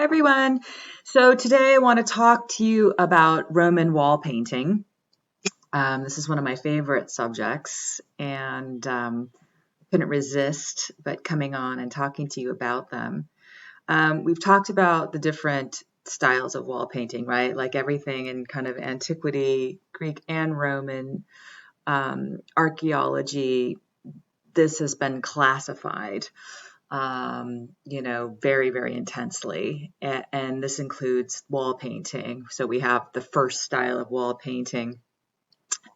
everyone. So today I want to talk to you about Roman wall painting. This is one of my favorite subjects, and couldn't resist but coming on and talking to you about them. We've talked about the different styles of wall painting, right? Like everything in kind of antiquity, Greek and Roman, archaeology. This has been classified very, very intensely. And this includes wall painting. So we have the first style of wall painting,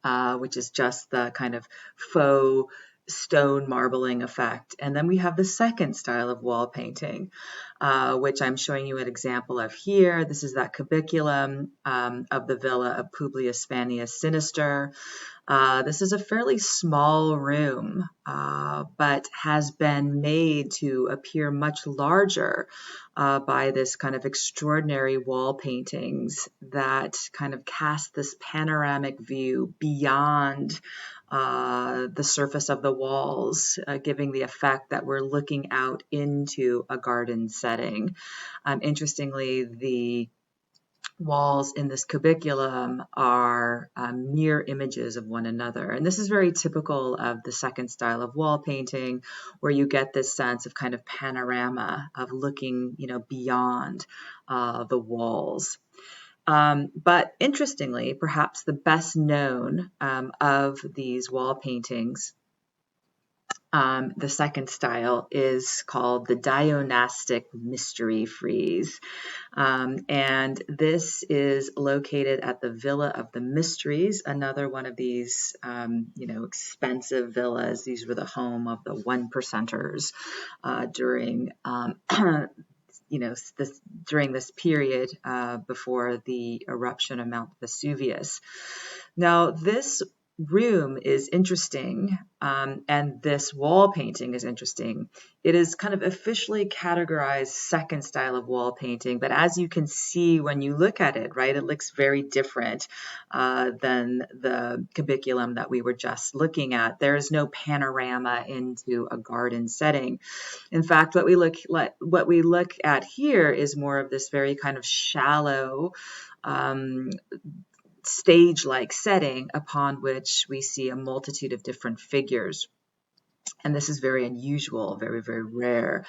which is just the kind of faux stone marbling effect. And then we have the second style of wall painting, which I'm showing you an example of here. This is that cubiculum of the villa of Publius Fannius Sinister. This is a fairly small room, but has been made to appear much larger by this kind of extraordinary wall paintings that kind of cast this panoramic view beyond the surface of the walls, giving the effect that we're looking out into a garden setting. Interestingly, the walls in this cubiculum are mirror images of one another. And this is very typical of the second style of wall painting, where you get this sense of kind of panorama of looking, beyond the walls. But interestingly, perhaps the best known of these wall paintings, the second style, is called the Dionysiac Mystery Frieze. And this is located at the Villa of the Mysteries, another one of these, expensive villas. These were the home of the one percenters during during this period before the eruption of Mount Vesuvius. Now, this room is interesting, and this wall painting is interesting. It is kind of officially categorized second style of wall painting, but as you can see when you look at it, right, it looks very different than the cubiculum that we were just looking at. There is no panorama into a garden setting. In fact, what we look at here is more of this very kind of shallow, stage-like setting upon which we see a multitude of different figures. And this is very unusual, very, very rare.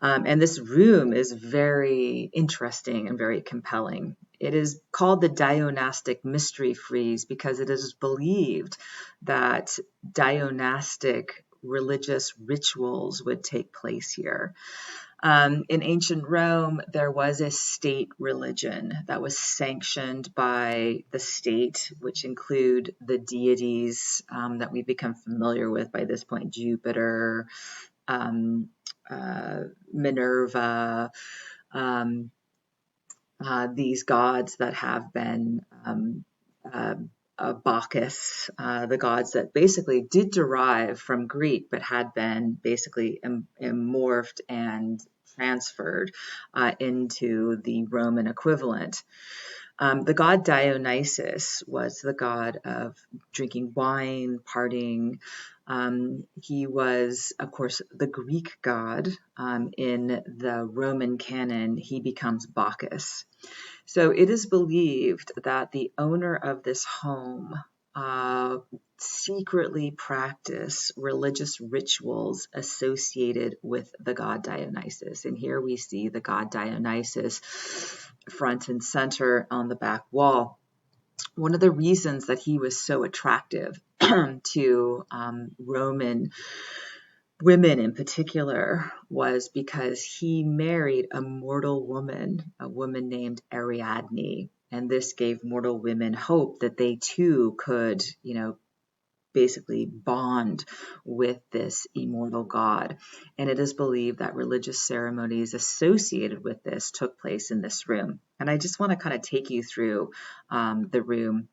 And this room is very interesting and very compelling. It is called the Dionysiac Mystery Frieze because it is believed that Dionysiac religious rituals would take place here. In ancient Rome, there was a state religion that was sanctioned by the state, which include the deities that we've become familiar with by this point: Jupiter, Minerva, these gods that have been Bacchus, the gods that basically did derive from Greek, but had been basically morphed and transferred into the Roman equivalent. The god Dionysus was the god of drinking wine, partying. He was, of course, the Greek god. In the Roman canon, he becomes Bacchus. So it is believed that the owner of this home secretly practiced religious rituals associated with the god Dionysus. And here we see the god Dionysus front and center on the back wall. One of the reasons that he was so attractive to Roman women in particular was because he married a mortal woman, a woman named Ariadne. And this gave mortal women hope that they too could, basically bond with this immortal god. And it is believed that religious ceremonies associated with this took place in this room. And I just want to kind of take you through the room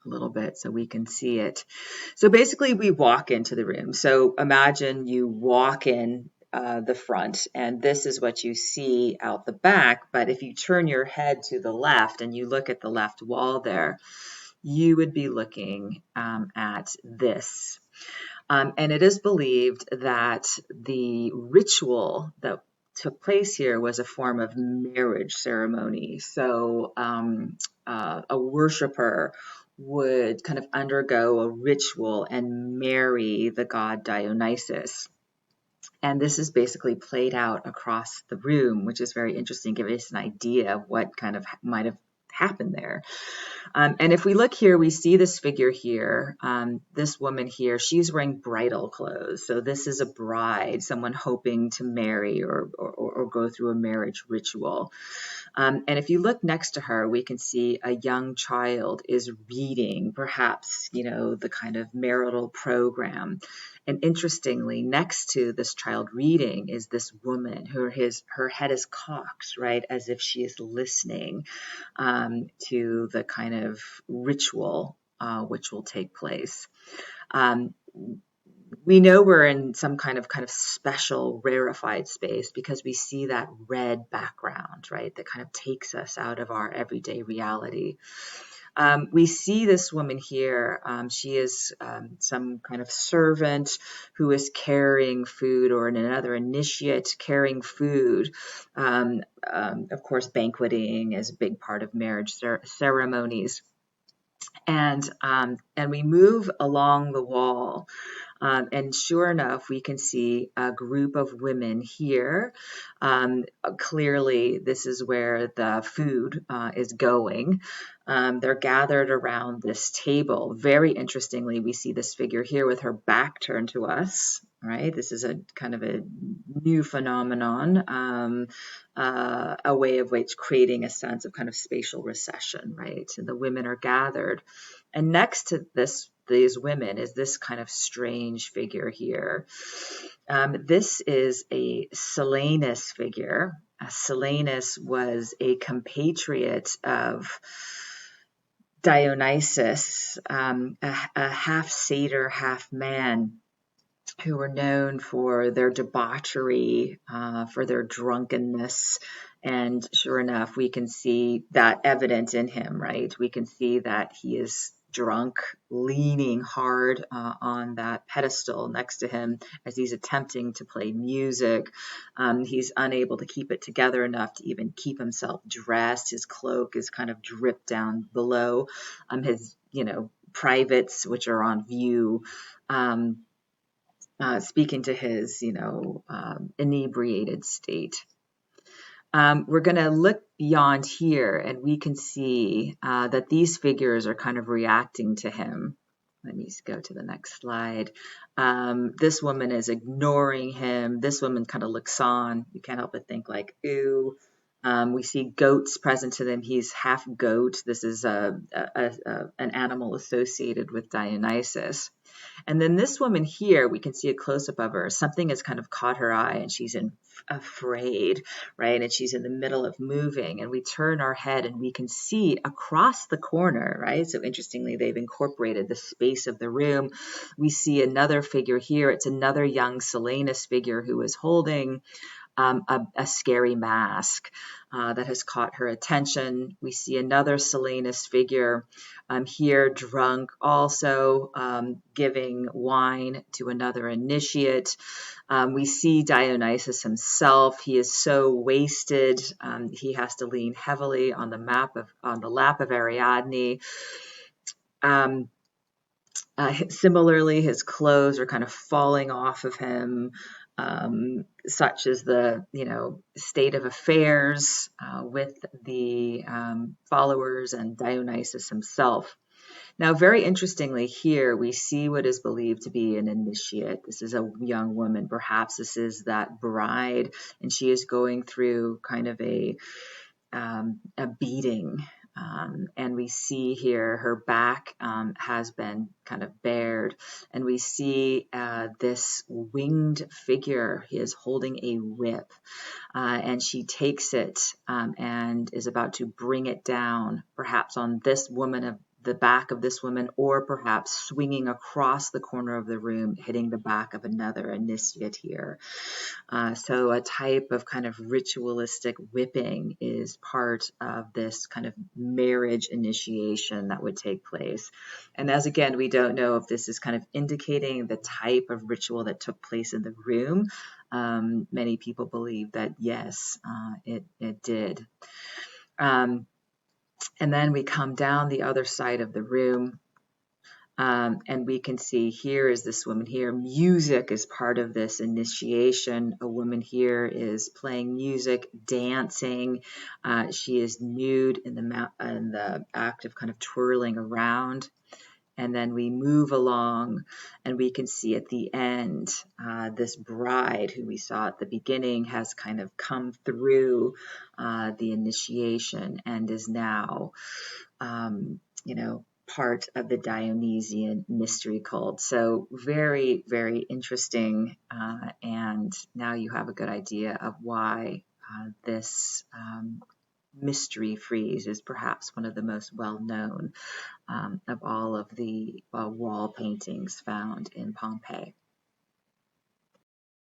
a little bit so we can see it. So basically we walk into the room. So imagine you walk in the front, and this is what you see out the back. But if you turn your head to the left and you look at the left wall there, you would be looking at this. And it is believed that the ritual that took place here was a form of marriage ceremony. So a worshiper would kind of undergo a ritual and marry the god Dionysus. And this is basically played out across the room, which is very interesting, giving us an idea of what kind of might have happened there. And if we look here, we see this figure here, this woman here, she's wearing bridal clothes. So this is a bride, someone hoping to marry or go through a marriage ritual. And if you look next to her, we can see a young child is reading, perhaps, the kind of marital program. And interestingly, next to this child reading is this woman her head is cocked, right, as if she is listening to the kind of ritual which will take place. We know we're in some kind of special rarefied space because we see that red background, right, that kind of takes us out of our everyday reality. We see this woman here. She is some kind of servant who is carrying food, or another initiate carrying food. Of course, banqueting is a big part of marriage ceremonies. And we move along the wall. And sure enough, we can see a group of women here. Clearly, this is where the food is going. They're gathered around this table. Very interestingly, we see this figure here with her back turned to us. Right, this is a kind of a new phenomenon, a way of which creating a sense of kind of spatial recession. Right, and the women are gathered, and next to these women is this kind of strange figure here. This is a Silenus figure. Silenus was a compatriot of Dionysius, a half satyr, half man, who were known for their debauchery, for their drunkenness. And sure enough, we can see that evident in him, right? We can see that he is drunk, leaning hard on that pedestal next to him as he's attempting to play music. He's unable to keep it together enough to even keep himself dressed. His cloak is kind of dripped down below his, privates, which are on view. Speaking to his, inebriated state. We're going to look beyond here, and we can see that these figures are kind of reacting to him. Let me go to the next slide. This woman is ignoring him. This woman kind of looks on. You can't help but think like, ooh. We see goats present to them. He's half goat. This is an animal associated with Dionysus. And then this woman here, we can see a close-up of her. Something has kind of caught her eye, and she's afraid, right? And she's in the middle of moving. And we turn our head, and we can see across the corner, right? So interestingly, they've incorporated the space of the room. We see another figure here. It's another young Silenus figure who is holding a scary mask that has caught her attention. We see another Silenus figure here, drunk, also giving wine to another initiate. We see Dionysus himself. He is so wasted. He has to lean heavily on the lap of Ariadne. Similarly, his clothes are kind of falling off of him. Such as the state of affairs with the followers and Dionysus himself. Now, very interestingly here, we see what is believed to be an initiate. This is a young woman. Perhaps this is that bride, and she is going through kind of a beating. And we see here her back has been kind of bared, and we see this winged figure. He is holding a whip, and she takes it and is about to bring it down, perhaps on this woman of the back of this woman, or perhaps swinging across the corner of the room, hitting the back of another initiate here. So a type of kind of ritualistic whipping is part of this kind of marriage initiation that would take place. And as again, we don't know if this is kind of indicating the type of ritual that took place in the room. Many people believe that yes, it did. And then we come down the other side of the room, and we can see here is this woman here. Music is part of this initiation. A woman here is playing music, dancing. She is nude in the act of kind of twirling around. And then we move along, and we can see at the end, this bride who we saw at the beginning has kind of come through the initiation and is now, part of the Dionysian mystery cult. So very, very interesting. And now you have a good idea of why this mystery frieze is perhaps one of the most well-known of all of the wall paintings found in Pompeii.